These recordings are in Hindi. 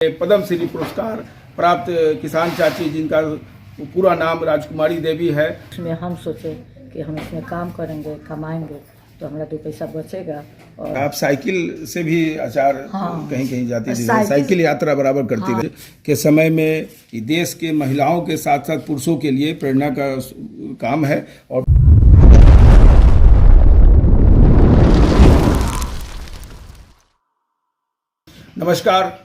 पद्म श्री पुरस्कार प्राप्त किसान चाची जिनका पूरा नाम राजकुमारी देवी है। इसमें हम सोचे कि हम इसमें काम करेंगे, कमाएंगे तो हमारा 2 पैसा बचेगा। और आप साइकिल से भी अचार कहीं कहीं जाती थी, साइकिल यात्रा बराबर करती रही के समय में ये देश के महिलाओं के साथ साथ पुरुषों के लिए प्रेरणा का काम है। और नमस्कार,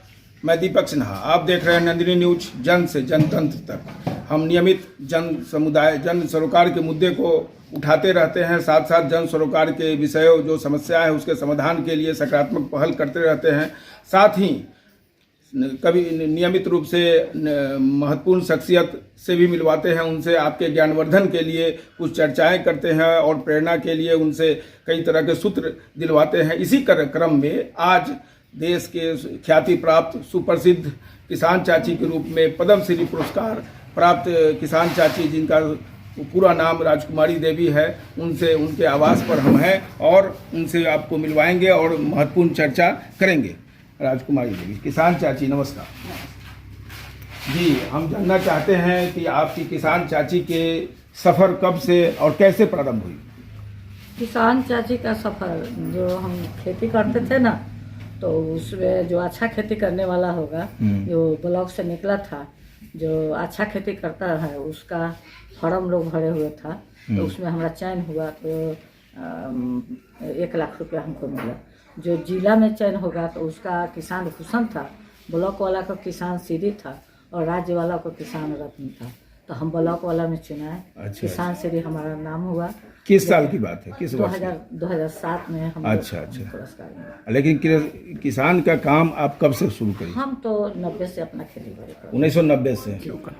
मैं दीपक सिन्हा, आप देख रहे हैं नंदिनी न्यूज, जन से जनतंत्र तक। हम नियमित जन समुदाय, जन सरोकार के मुद्दे को उठाते रहते हैं, साथ साथ जन सरोकार के विषयों जो समस्या है उसके समाधान के लिए सकारात्मक पहल करते रहते हैं। साथ ही कभी नियमित रूप से महत्वपूर्ण शख्सियत से भी मिलवाते हैं, उनसे आपके ज्ञानवर्धन के लिए कुछ चर्चाएं करते हैं और प्रेरणा के लिए उनसे कई तरह के सूत्र दिलवाते हैं। इसी क्रम में आज देश के ख्याति प्राप्त सुप्रसिद्ध किसान चाची के रूप में पद्म श्री पुरस्कार प्राप्त किसान चाची जिनका पूरा नाम राजकुमारी देवी है, उनसे उनके आवास पर हम हैं और उनसे आपको मिलवाएंगे और महत्वपूर्ण चर्चा करेंगे। राजकुमारी देवी, किसान चाची नमस्कार जी। हम जानना चाहते हैं कि आपकी किसान चाची के सफ़र कब से और कैसे प्रारंभ हुई? किसान चाची का सफ़र, जो हम खेती करते थे ना, तो उसमें जो अच्छा खेती करने वाला होगा, जो ब्लॉक से निकला था, जो अच्छा खेती करता है उसका फॉर्म लोग भरे हुए था, तो उसमें हमारा चयन हुआ तो 1 लाख रुपया हमको मिला। जो जिला में चयन होगा तो उसका किसान भूषण था, ब्लॉक वाला को किसान सीधी था और राज्य वाला को किसान रत्न था। तो हम ब्लॉक वाला में चुनाए। अच्छा, किसान श्री हमारा नाम हुआ। किस साल की बात है? किस 2007 में हम पुरस्कार मिला। लेकिन किसान का काम आप कब से शुरू करी? हम तो 90 से अपना खेती करते। 1990 से?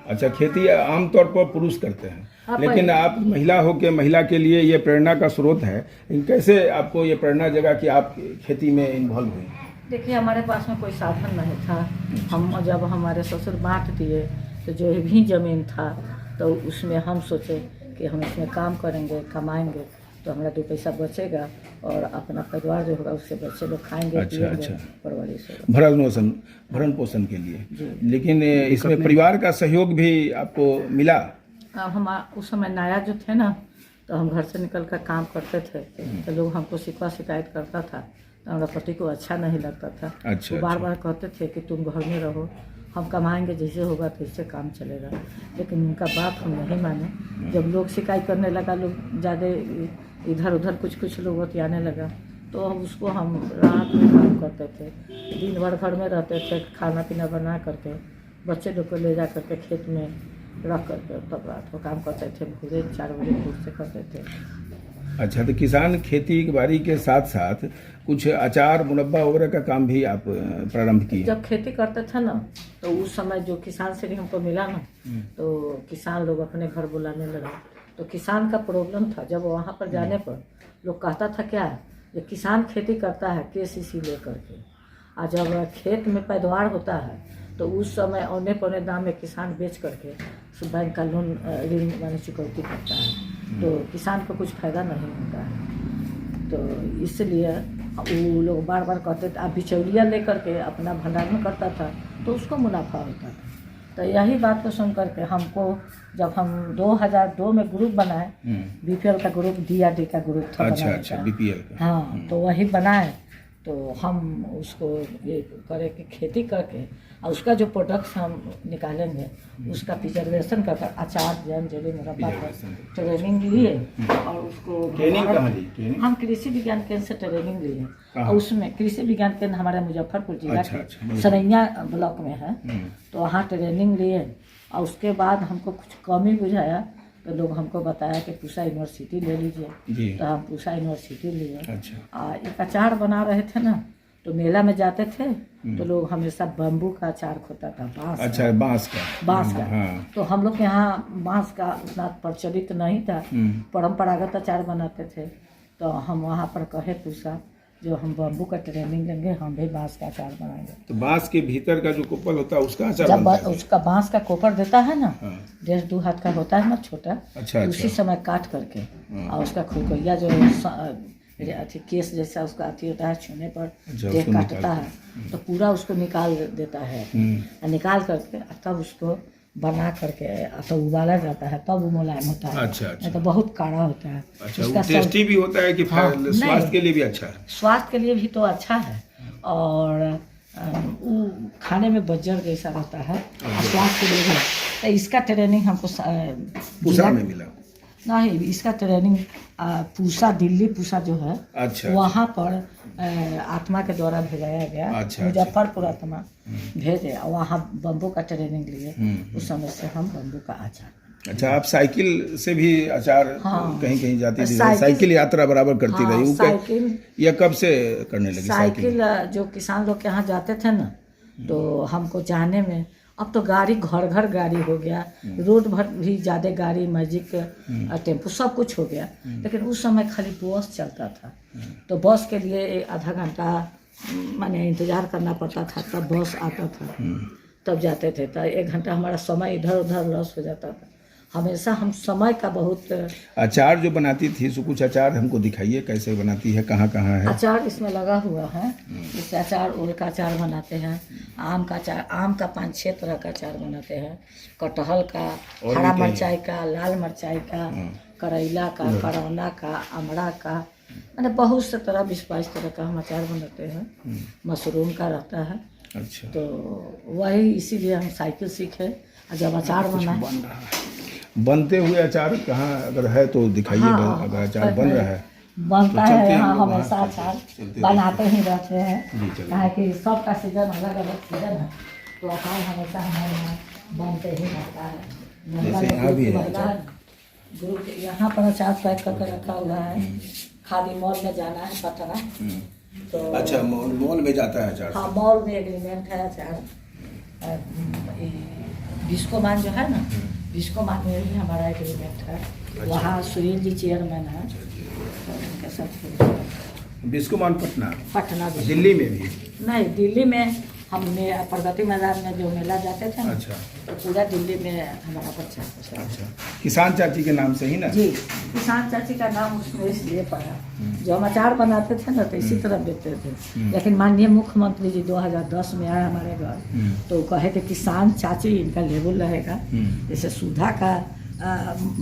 अच्छा, खेती आमतौर पर पुरुष करते हैं, लेकिन आप महिला हो के महिला के लिए ये प्रेरणा का स्रोत है। कैसे आपको ये प्रेरणा जगा कि आप खेती में इन्वॉल्व हुई? देखिए, हमारे पास में कोई साधन नहीं था। हम जब हमारे ससुर बांट दिए तो जो भी जमीन था तो उसमें हम सोचे कि हम इसमें काम करेंगे, कमाएंगे तो हमारा 2 पैसा बचेगा और अपना परिवार जो होगा उससे बच्चे लोग खाएंगे, अच्छा। परवरिश भरण पोषण के लिए। लेकिन इसमें परिवार का सहयोग भी आपको मिला? हम उस समय नया जो थे ना, तो हम घर से निकल कर काम करते थे, तो लोग हमको शिकायत करता था, तो हमारा पति को अच्छा नहीं लगता था। अच्छा, तो बार कहते थे कि तुम घर में रहो, हम कमाएंगे, जैसे होगा तो इससे काम चलेगा। लेकिन उनका बात हम नहीं माने। जब लोग शिकायत करने लगा, लोग ज़्यादा इधर उधर कुछ लोग बतियाने लगा, तो उसको हम रात में काम करते थे, दिन भर घर में रहते थे, खाना पीना बना करके बच्चे लोग को ले जा करके खेत में रख करके तब रात को काम करते थे। भोरे 4 बजे भोर से करते थे। अच्छा, तो किसान खेती बाड़ी के साथ साथ कुछ अचार मुरब्बा वगैरह का काम भी आप प्रारंभ किए? जब खेती करते थे ना, तो उस समय जो किसान श्री हमको मिला ना, तो किसान लोग अपने घर बुलाने लगा। तो किसान का प्रॉब्लम था, जब वहाँ पर जाने पर लोग कहता था क्या ये किसान खेती करता है KCC लेकर के, और जब खेत में पैदावार होता है तो उस समय औने पौने दाम में किसान बेच करके बैंक का लोन ऋण माने चुकौती करता है, तो किसान को कुछ फायदा नहीं होता है। तो इसलिए वो लोग बार कहते थे, आप बिचौलिया लेकर के अपना भंडारण करता था तो उसको मुनाफा होता था। तो यही बात को सुन करके हमको, जब हम 2002 में ग्रुप बनाए, BPL का ग्रुप, DRD का ग्रुप था। अच्छा, BPL का। हाँ, तो वही बनाए। तो हम उसको ये करे कि खेती करके और उसका जो प्रोडक्ट्स हम निकालेंगे उसका प्रिजर्वेशन कर अचार, जैम, जेली, मुरब्बा का ट्रेनिंग लिए। और उसको हम कृषि विज्ञान केंद्र से ट्रेनिंग लिए, और उसमें कृषि विज्ञान केंद्र हमारे मुजफ्फरपुर जिला के सरैया ब्लॉक में है, तो वहाँ ट्रेनिंग लिए। और उसके बाद हमको कुछ कमी बुझाया तो लोग हमको बताया कि पूसा यूनिवर्सिटी ले लीजिए, तो हम पूसा यूनिवर्सिटी लिए। अच्छा। एक अचार बना रहे थे ना, तो मेला में जाते थे तो लोग हमेशा बम्बू का अचार खोता था, बांस। अच्छा, बांस का। हाँ। तो हम लोग के यहाँ बांस का उतना प्रचलित नहीं था, परंपरागत अचार बनाते थे। तो हम वहाँ पर कहे पूसा जो हम बम्बू का ट्रेनिंग लेंगे, हम भी बांस का अचार बनाएंगे। तो बांस के भीतर का जो कोपर होता है उसका अचार जब उसका बांस का कोपर देता है ना, 1.5-2 हाथ का होता है ना, छोटा। अच्छा, उसी समय काट करके और उसका खुरकोइया जो फिर अथी केस जैसा उसका अथी होता है, छूने पर अच्छा, देह उसको काटता है, तो पूरा उसको निकाल देता है। और निकाल करके तब उसको बना करके तो उबाला जाता है, तब वो मुलायम होता है। अच्छा, अच्छा। नहीं तो बहुत काढ़ा होता है। अच्छा, उसका वो टेस्टी भी होता है कि हाँ, स्वास्थ्य नहीं। के लिए भी अच्छा है? स्वास्थ्य के लिए भी तो अच्छा है, और वो खाने में बज्जर जैसा रहता है, और स्वास्थ्य के लिए भी। तो इसका ट्रेनिंग हमको पूसा में मिला? नहीं, इसका ट्रेनिंग पूसा, दिल्ली पूसा जो है, अच्छा, वहाँ पर आत्मा के द्वारा भेजाया गया। अच्छा, मुजफ्फरपुर आत्मा भेजे, और वहाँ बम्बू का ट्रेनिंग लिए। उस समय से हम बम्बू का अचार। अच्छा, आप साइकिल से भी अचार हाँ। कहीं कहीं जाती थी? साइकिल- साइकिल यात्रा बराबर करती हाँ, रही? वो साइकिल- यह कब से करने लगी साइकिल जो किसान लोग के यहाँ जाते थे ना, तो हमको जाने में, अब तो गाड़ी घर घर गाड़ी हो गया, रोड भर भी ज़्यादा गाड़ी, मैजिक, टेम्पो सब कुछ हो गया। लेकिन उस समय खाली बस चलता था, तो बस के लिए आधा घंटा माने इंतज़ार करना पड़ता था, तब बस आता था, तब जाते थे। तो 1 घंटा हमारा समय इधर उधर लॉस हो जाता था। हमेशा हम समय का बहुत। अचार जो बनाती थी, सो कुछ अचार हमको दिखाइए, कैसे बनाती है, कहाँ कहाँ है? अचार इसमें लगा हुआ है। इस अचार, ओल का अचार बनाते हैं, आम का अचार, आम का 5-6 तरह का अचार बनाते हैं, कटहल का, हरा मिर्चाई का, लाल मिर्चाई का, करेला का, करौना का, अमड़ा का, मैंने बहुत से तरह 20-22 तरह का हम अचार बनाते हैं। मशरूम का रहता है। अच्छा, तो वही इसीलिए हम साइकिल सीखे, और जब अचार बना बनते हुए अचार कहाँ अगर है तो दिखाइए। हाँ, अगर अचार बन रहा है बनता तो है चलते हैं यहाँ, हम लोग हमेशा वहाँ। अचार चलते बनाते ही रहते हैं। जी, चलिए। कहा कि सबका सीजन अलग अलग सीजन है, तो अचार हमेशा हमारे यहाँ बनते ही रहता है। जैसे यहाँ भी है महिला ग्रुप यहाँ पर अचार पैक करके रखा हुआ है। खाली मॉल में जाना है पटना, तो अच्छा, मॉल में जाता है अचार? हाँ, मॉल में एग्रीमेंट है अचार। बिस्कोमान जो है ना, बिस्कोमान में भी हमारा एग्रीमेंट है। वहाँ सुनील जी चेयरमैन है, तो उनके साथ। बिस्कोमान पटना भी। दिल्ली में भी? नहीं, दिल्ली में हमने प्रगति मैदान में जो मेला जाते थे ना, अच्छा, तो पूरा दिल्ली में हमारा प्रचार। अच्छा, किसान चाची के नाम से ही ना? जी, किसान चाची का नाम उसमें इसलिए पड़ा, जो हम अचार बनाते थे ना, तो इसी तरह बेचते थे। लेकिन माननीय मुख्यमंत्री जी 2010 में आए हमारे घर, तो कहे कि किसान चाची इनका लेबल रहेगा, जैसे सुधा का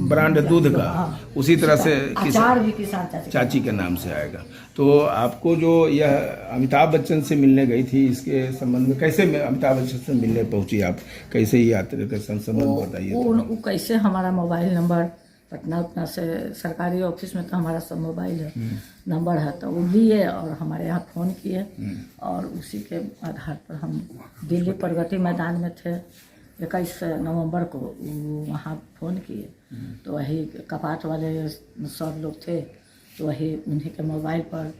ब्रांड दूध का, उसी तरह से अचार भी किसान चाची के नाम से आएगा। तो आपको जो यह अमिताभ बच्चन से मिलने गई थी, इसके संबंध में कैसे अमिताभ बच्चन से मिलने पहुंची आप? कैसे ही यात्रा का संबंध बताइए। वो कैसे, हमारा मोबाइल नंबर पटना उतना से सरकारी ऑफिस में तो हमारा सब मोबाइल है, नंबर है, तो वो लिए और हमारे यहाँ फ़ोन किए, और उसी के आधार पर हम दिल्ली प्रगति मैदान में थे 21 नवंबर को, वहाँ फ़ोन किए, तो वही कपाट वाले सब लोग थे, तो वही उन्हीं के मोबाइल पर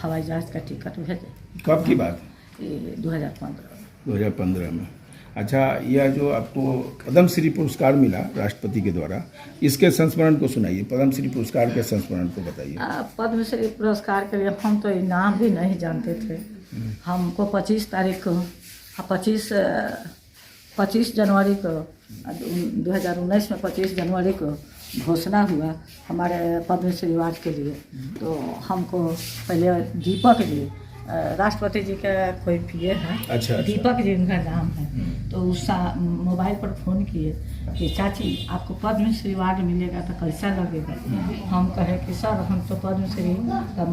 हवाई जहाज़ का टिकट भेजे। कब की बात? 2015 में। अच्छा, यह जो आपको पद्म श्री पुरस्कार मिला राष्ट्रपति के द्वारा, इसके संस्मरण को सुनाइए। पद्म श्री पुरस्कार के संस्मरण को बताइए। पद्म श्री पुरस्कार के लिए हम तो इनाम भी नहीं जानते थे। हमको 25 तारीख को, 25 जनवरी को 2019 में 25 जनवरी को घोषणा हुआ हमारे पद्मश्री अवार्ड के लिए। तो हमको पहले दीपक जी, राष्ट्रपति जी का कोई पीए है, अच्छा, दीपक जी उनका नाम है, तो उस मोबाइल पर फ़ोन किए कि चाची आपको पद्मश्री अवार्ड मिलेगा तो कैसा लगेगा? हम कहे कि सर हम तो पद्मश्री का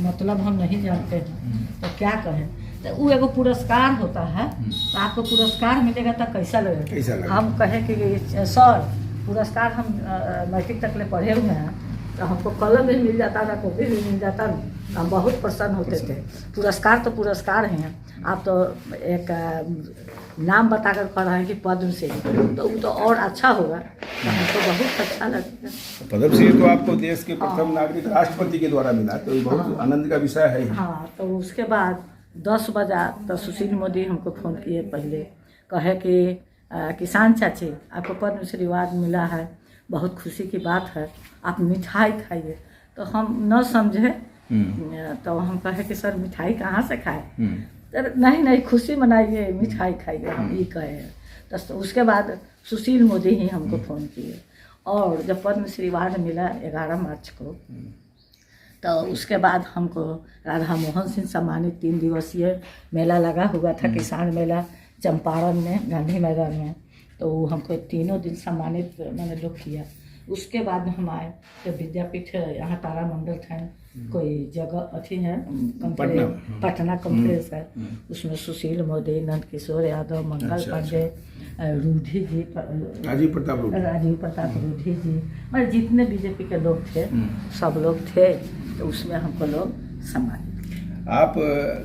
मतलब हम नहीं जानते हैं, तो क्या कहें? तो वो एगो पुरस्कार होता है, तो आपको पुरस्कार मिलेगा तो कैसा लगेगा? हम कहे कि सर पुरस्कार हम मैट्रिक तक ले पढ़े हुए हैं, तो हमको कलम भी मिल जाता था, कॉपी भी मिल जाता, हम बहुत प्रसन्न होते थे। पुरस्कार तो पुरस्कार हैं, आप तो एक नाम बताकर कह रहे हैं कि पद्मश्री, तो वो तो और अच्छा होगा, तो हमको बहुत अच्छा लगता है। पद्मश्री तो आपको देश के प्रथम नागरिक राष्ट्रपति के द्वारा मिला, तो ये बहुत आनंद का विषय है। हाँ, तो उसके बाद 10 बजा तो सुशील मोदी हमको फ़ोन किए, पहले कहे कि किसान चाची आपको पद्मश्री अवार्ड मिला है, बहुत खुशी की बात है, आप मिठाई खाइए। तो हम न समझे, तो हम कहे कि सर मिठाई कहाँ से खाए? तो नहीं खुशी मनाइए, मिठाई खाइए, हम ये कहे। तो उसके बाद सुशील मोदी ही हमको फ़ोन किए, और जब पद्मश्री अवार्ड मिला 11 मार्च को, तो उसके बाद हमको राधा मोहन सिंह सम्मानित 3 दिवसीय मेला लगा हुआ था, किसान मेला चंपारण में, गांधी मैदान में। तो वो हमको 3 दिन सम्मानित मैंने लोग किया। उसके बाद में हम आए तो विद्यापीठ यहाँ तारामंडल था, कोई जगह अथी है पटना कॉन्फ्रेंस है, उसमें सुशील मोदी, नंद किशोर यादव, मंगल पांडे, रूढ़ी जी, राजीव प्रताप रूढ़ी जी, और जितने बीजेपी के लोग थे सब लोग थे। तो उसमें हमको लोग सम्मानित। आप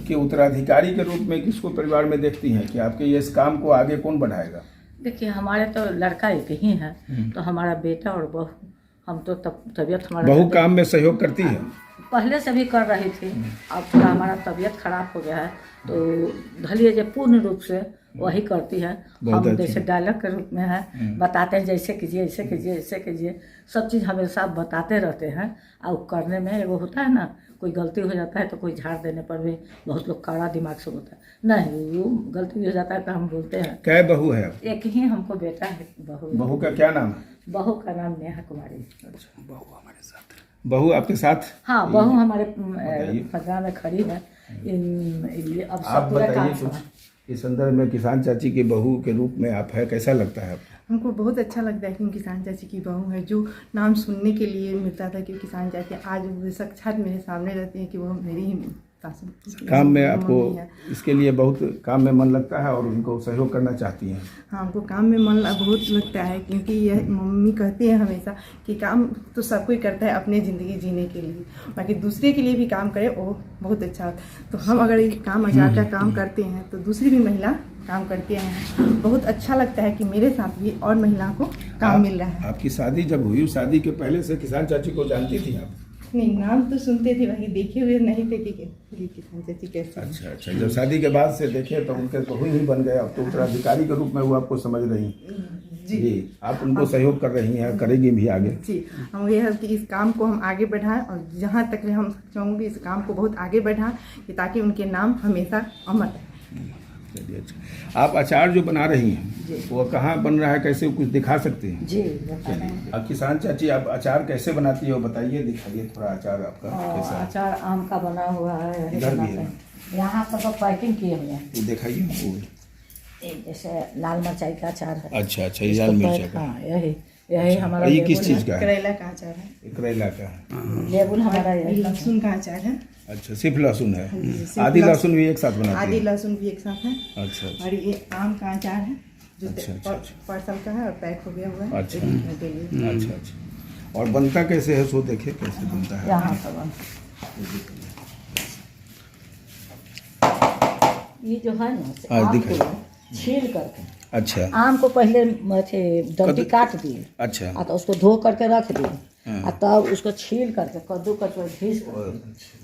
के उत्तराधिकारी के रूप में किसको परिवार में देखती हैं कि आपके ये इस काम को आगे कौन बढ़ाएगा? देखिए, हमारे तो लड़का एक ही है, तो हमारा बेटा और बहू, हम तो तबीयत हमारा बहू काम में सहयोग करती है, पहले से भी कर रही थी। अब थोड़ा हमारा तबीयत खराब हो गया है, तो धलिए जो पूर्ण रूप से वही करती है। हम जैसे डायलॉग के रूप में है, बताते हैं जैसे कीजिए, ऐसे कीजिए, ऐसे कीजिए, सब चीज़ हमेशा बताते रहते हैं। और करने में वो होता है ना, कोई गलती हो जाता है तो कोई झाड़ देने पर भी बहुत लोग कड़ा दिमाग से होता है, नहीं वो गलती भी हो जाता है तो हम बोलते हैं। क्या बहू है? एक ही हमको बेटा है। बहू का क्या नाम है? बहू का नाम नेहा कुमारी। अच्छा, बहू हमारे साथ है। बहू आपके साथ? हाँ, बहू हमारे फजा में खड़ी है। अब आप बताइए कुछ इस संदर्भ में, किसान चाची की बहू के रूप में आप है, कैसा लगता है आपको? हमको बहुत अच्छा लगता है कि किसान चाची की बहू है। जो नाम सुनने के लिए मिलता था कि किसान चाची, आज वो साक्षात मेरे सामने रहती है कि वो मेरी ही सासू काम में आपको इसके लिए बहुत काम में मन लगता है और उनको सहयोग करना चाहती हैं? हाँ, हमको काम में मन बहुत लगता है, क्योंकि यह मम्मी कहती है हमेशा कि काम तो सब कोई करता है अपनी ज़िंदगी जीने के लिए, बाकी दूसरे के लिए भी काम करे वो बहुत अच्छा होता है। तो हम अगर ये काम अचार का काम करते हैं तो दूसरी भी महिला काम करते हैं, बहुत अच्छा लगता है कि मेरे साथ भी और महिलाओं को काम मिल रहा है। आपकी शादी जब हुई, शादी के पहले से किसान चाची को जानती थी आप? नहीं, नाम तो सुनते थे, वही देखे हुए नहीं थे कि किसान चाची कैसे। अच्छा, जब शादी के बाद से देखे तो उनके बहू ही बन गए, अब तो उत्तराधिकारी के रूप में वो आपको समझ रही हैं। जी, आप उनको सहयोग कर रही हैं, करेंगी भी आगे? जी, हम ये है कि इस काम को हम आगे बढ़ाएं, और जहाँ तक हम चाहूँगी इस काम को बहुत आगे बढ़ाएं कि ताकि उनके नाम हमेशा अमर रहे। चलिए, अच्छा, आप अचार जो बना रही हैं वो कहाँ बन रहा है, कैसे कुछ दिखा सकते हैं? जी, अब किसान चाची आप अचार कैसे बनाती है वो बताइए, दिखाइए थोड़ा अचार आपका कैसा है? अचार आम का बना हुआ है, इधर भी है, यहाँ पर सब पैकिंग किए हुए हैं। वो दिखाइए वो। जैसे लाल मिर्चाई का अचार है। अच्छा, ये लाल मिर्चा का। हाँ, यही हमारा। ये किस चीज़ का है? करेला का अचार है। करेला का। लेबुल हमारा यही। लहसुन का अचार है। अच्छा, सिर्फ लहसुन है? आदि लहसुन भी एक साथ बनाते हैं? आदि लहसुन भी एक साथ है। अच्छा, और ये आम का अचार है जो अच्छा, पार्सल का है और पैक हो गया हुआ है। अच्छा, और बनता कैसे है सो देखे कैसे बनता है? यहाँ पर ये जो है ना, आम को छील करके, अच्छा, आम को पहले डंडी काट दिए, अच्छा, तो उसको धो करके रख दिए, और तब उसको छील करके कद्दू करके घीस और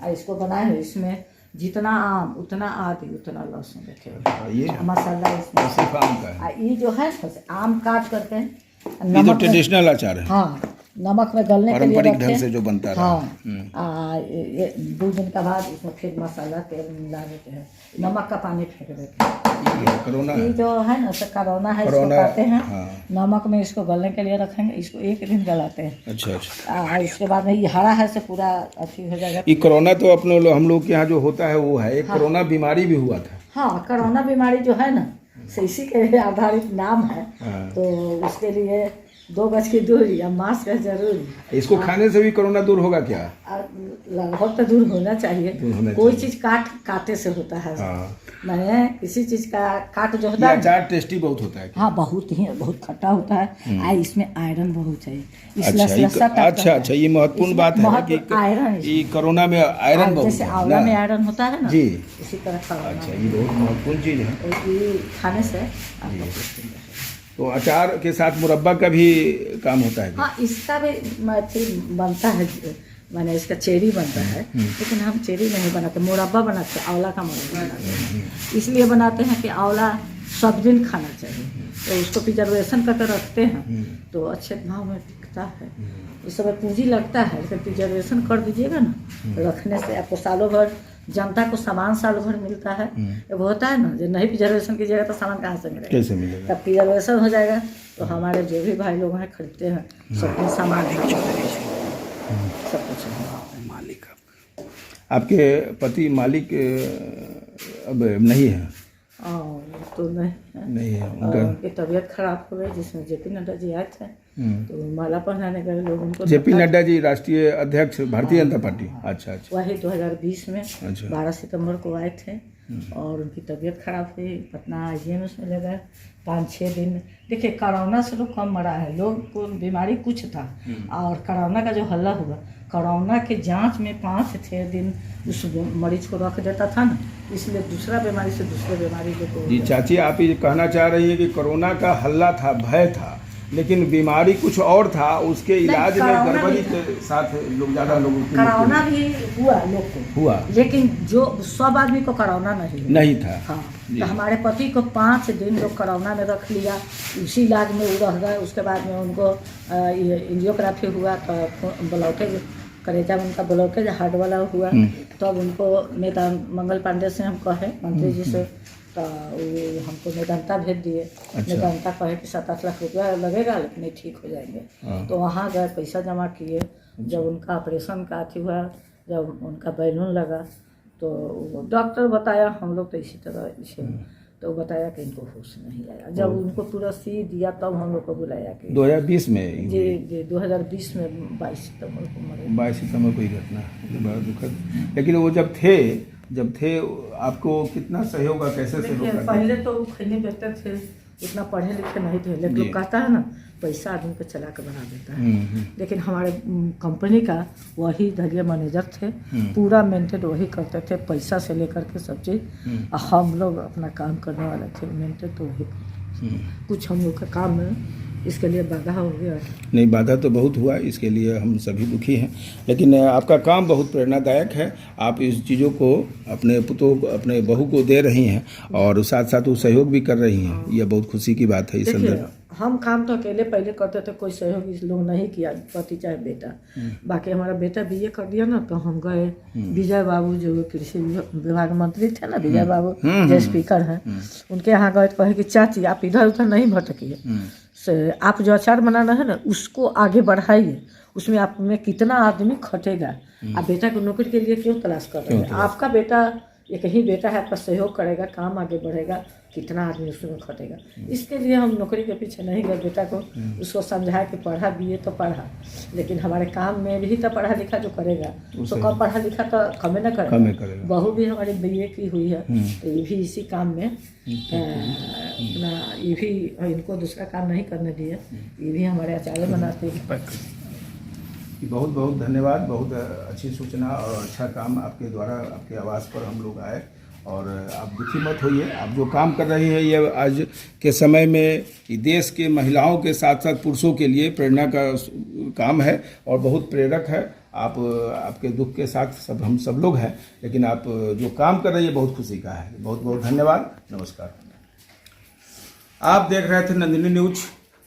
इसको बनाए हुए। इसमें जितना आम उतना आदि उतना लहसुन रखे, ये मसाला इसमें सिर्फ आम का है? ये जो है आम काट करके, ये तो ट्रेडिशनल अचार है। हाँ, नमक में गलने के लिए पारंपरिक रखे। ढंग से जो बनता है। हाँ, 2 दिन के बाद इसमें फिर मसाला तेल मिला देते हैं, नमक का पानी फेंक देते हैं। करोना ये जो है ना, करोना है, इसको काटते हैं, नमक में इसको गलने के लिए रखेंगे, इसको 1 दिन गलाते हैं। अच्छा, इसके बाद में ये हरा है से पूरा अच्छी हो जाएगा। ये कोरोना तो अपने हम लोग के यहाँ जो होता है वो है, एक कोरोना बीमारी भी हुआ था। हाँ, कोरोना बीमारी जो है ना, इसी के आधारित नाम है। तो उसके लिए 2 गज की दूरी या मास्क है जरूरी। इसको खाने से भी कोरोना दूर होगा क्या? लगभग तो दूर होना चाहिए। कोई चीज काटे से होता है। मैंने किसी चीज का काट जो होता है, अचार टेस्टी बहुत होता है। हाँ, बहुत खट्टा होता है। इसमें आयरन बहुत चाहिए, अच्छा, ये महत्वपूर्ण बात है कि आयरन, ये कोरोना में आयरन बहुत, जैसे आंवला में आयरन होता है ना, जी, इसी तरह का। अच्छा, ये बहुत महत्वपूर्ण चीज है खाने से। तो अचार के साथ मुरब्बा का भी काम होता है? हाँ, इसका भी बनता है, मैंने इसका चेरी बनता है, लेकिन हम चेरी नहीं बनाते, मुरब्बा बनाते हैं, आंवला का मुरब्बा बनाते हैं। इसलिए बनाते हैं कि आंवला सब दिन खाना चाहिए, तो उसको प्रिजर्वेशन करके रखते हैं तो अच्छे भाव में बिकता है। इस समय पूंजी लगता है, लेकिन प्रिजर्वेशन कर दीजिएगा ना, रखने से आपको सालों भर, जनता को सामान सालों भर मिलता है। अब होता है ना, जो नहीं प्रिजर्वेशन कीजिएगा तो सामान कहाँ से मिलेगा? कैसे मिलेगा? तब प्रिजर्वेशन हो जाएगा तो हमारे जो भी भाई लोग हैं खरीदते हैं, सब कुछ सामान सब कुछ मालिक। आपके पति मालिक अब नहीं है? तो नहीं है उनका। उनकी तबीयत खराब हो गई, जिसमें जेपी नड्डा जी आए थे तो माला पहनाने गए लोग उनको। जेपी नड्डा जी राष्ट्रीय अध्यक्ष भारतीय जनता पार्टी। अच्छा अच्छा। वही 2020 में अच्छा। 12 सितंबर को आए थे और उनकी तबीयत खराब हुई, पटना IGMS में ले गए 5-6 दिन। देखिए कोरोना से लोग कम मरा है, लोग को बीमारी कुछ था और कोरोना का जो हल्ला हुआ, कोरोना के जांच में 5 से 6 दिन उस मरीज को रख देता था ना, इसलिए दूसरा बीमारी से दूसरे बीमारी को। जी चाची, आप ये कहना चाह रही हैं कि कोरोना का हल्ला था, भय था, लेकिन बीमारी कुछ और था, उसके इलाज में गड़बड़ी के साथ लोग ज़्यादा लोगों को कोरोना भी हुआ लोग को हुआ, लेकिन जो सब आदमी को कोरोना नहीं था। हाँ, तो हमारे पति को 5 दिन लोग कोरोना में रख लिया, उसी इलाज में वो रह गए। उसके बाद में उनको एंजियोग्राफी हुआ तो ब्लॉकेज, करेजा में उनका ब्लॉकेज हार्ट वाला हुआ, तब उनको नेता मंगल पांडे से हम कहे मंत्री जी से, तो वो हमको मेदांता भेज दिए। मेदांता कहे कि 7-8 लाख रुपया लगेगा लेकिन नहीं ठीक हो जाएंगे। तो वहाँ गए, पैसा जमा किए। जब उनका ऑपरेशन का अथी हुआ, जब उनका बैलून लगा तो डॉक्टर बताया, हम लोग तो इसी तरह इसे तो बताया कि इनको होश नहीं आया। जब उनको पूरा सी दिया तब हम लोग को बुलाया कि 2020 में। जी 2020 में 22 सितंबर को मरे। 22 सितंबर को ही घटना, बड़ा दुखद। लेकिन वो जब थे आपको कितना सहयोग का, कैसे सहयोग करते? पहले तो खैनी बेचते थे, उतना पढ़े लिखे नहीं थे, लेकिन लोग कहता है ना पैसा आदमी को चला के बना देता है। लेकिन हमारे कंपनी का वही धैर्य मैनेजर थे, पूरा मेंटेन वही करते थे, पैसा से लेकर के सब चीज़। हम लोग अपना काम करने वाले थे, मेंटेन तो वही। कुछ हम लोग का काम में इसके लिए बाधा हो गया। नहीं, बाधा तो बहुत हुआ, इसके लिए हम सभी दुखी हैं, लेकिन आपका काम बहुत प्रेरणादायक है। आप इस चीज़ों को अपने पुतों को, अपने बहू को दे रही हैं और साथ साथ वो सहयोग भी कर रही हैं, यह बहुत खुशी की बात है। इस संदर्भ हम काम तो अकेले पहले करते थे, कोई सहयोग इस लोग नहीं किया, पति चाहे बेटा। बाकी हमारा बेटा BA कर दिया ना, तो हम गए विजय बाबू जो कृषि विभाग मंत्री थे ना, विजय बाबू जो स्पीकर हैं, उनके यहाँ गए तो कहे कि चाची आप इधर उधर नहीं भटकिए, आप जो अचार बनाना है ना उसको आगे बढ़ाइए, उसमें आप में कितना आदमी खटेगा, आप बेटा को नौकरी के लिए क्यों तलाश कर रहे हैं? आपका बेटा एक ही बेटा है, आपका सहयोग करेगा, काम आगे बढ़ेगा, कितना आदमी उसमें खटेगा। इसके लिए हम नौकरी के पीछे नहीं गए। बेटा को उसको समझाया कि पढ़ा BA तो पढ़ा, लेकिन हमारे काम में भी तो पढ़ा लिखा जो करेगा, तो कम पढ़ा लिखा तो कमे न करेगा। बहू भी हमारी BA की हुई है, तो ये भी इसी काम में अपना, ये भी इनको दूसरा काम नहीं करने दिए, ये भी हमारे आचार्य बनाते हैं। बहुत बहुत धन्यवाद, बहुत अच्छी सूचना और अच्छा काम आपके द्वारा, आपके आवास पर हम लोग आए। और आप दुखी मत होइए, आप जो काम कर रही हैं ये आज के समय में देश के महिलाओं के साथ साथ पुरुषों के लिए प्रेरणा का काम है और बहुत प्रेरक है। आपके दुख के साथ हम सब लोग हैं, लेकिन आप जो काम कर रही है बहुत खुशी का है। बहुत बहुत धन्यवाद, नमस्कार। आप देख रहे थे नंदिनी न्यूज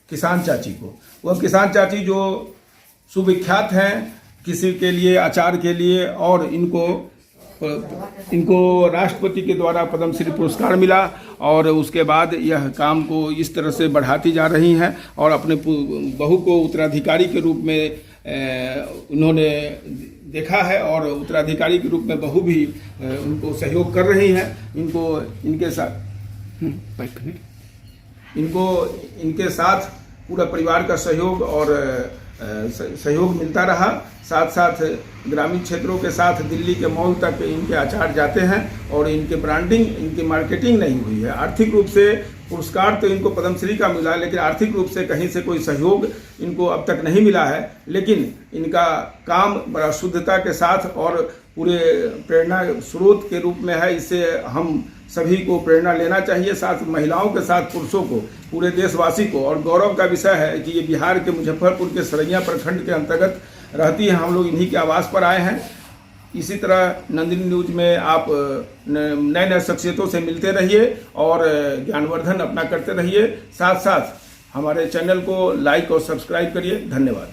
किसान चाची को। वह किसान चाची जो सुविख्यात हैं किसी के लिए, अचार के लिए, और इनको राष्ट्रपति के द्वारा पद्मश्री पुरस्कार मिला और उसके बाद यह काम को इस तरह से बढ़ाती जा रही हैं और अपने बहू को उत्तराधिकारी के रूप में उन्होंने देखा है और उत्तराधिकारी के रूप में बहू भी उनको सहयोग कर रही हैं। इनके साथ पूरा परिवार का सहयोग और सहयोग मिलता रहा। साथ साथ ग्रामीण क्षेत्रों के साथ दिल्ली के मॉल तक इनके अचार जाते हैं और इनके ब्रांडिंग, इनकी मार्केटिंग नहीं हुई है। आर्थिक रूप से पुरस्कार तो इनको पद्मश्री का मिला, लेकिन आर्थिक रूप से कहीं से कोई सहयोग इनको अब तक नहीं मिला है। लेकिन इनका काम बड़ा शुद्धता के साथ और पूरे प्रेरणा स्रोत के रूप में है। इससे हम सभी को प्रेरणा लेना चाहिए, साथ महिलाओं के साथ पुरुषों को, पूरे देशवासी को। और गौरव का विषय है कि ये बिहार के मुजफ्फरपुर के सरैया प्रखंड के अंतर्गत रहती है। हम लोग इन्हीं के आवास पर आए हैं। इसी तरह नंदिनी न्यूज में आप नए नए शख्सियतों से मिलते रहिए और ज्ञानवर्धन अपना करते रहिए। साथ साथ हमारे चैनल को लाइक और सब्सक्राइब करिए। धन्यवाद।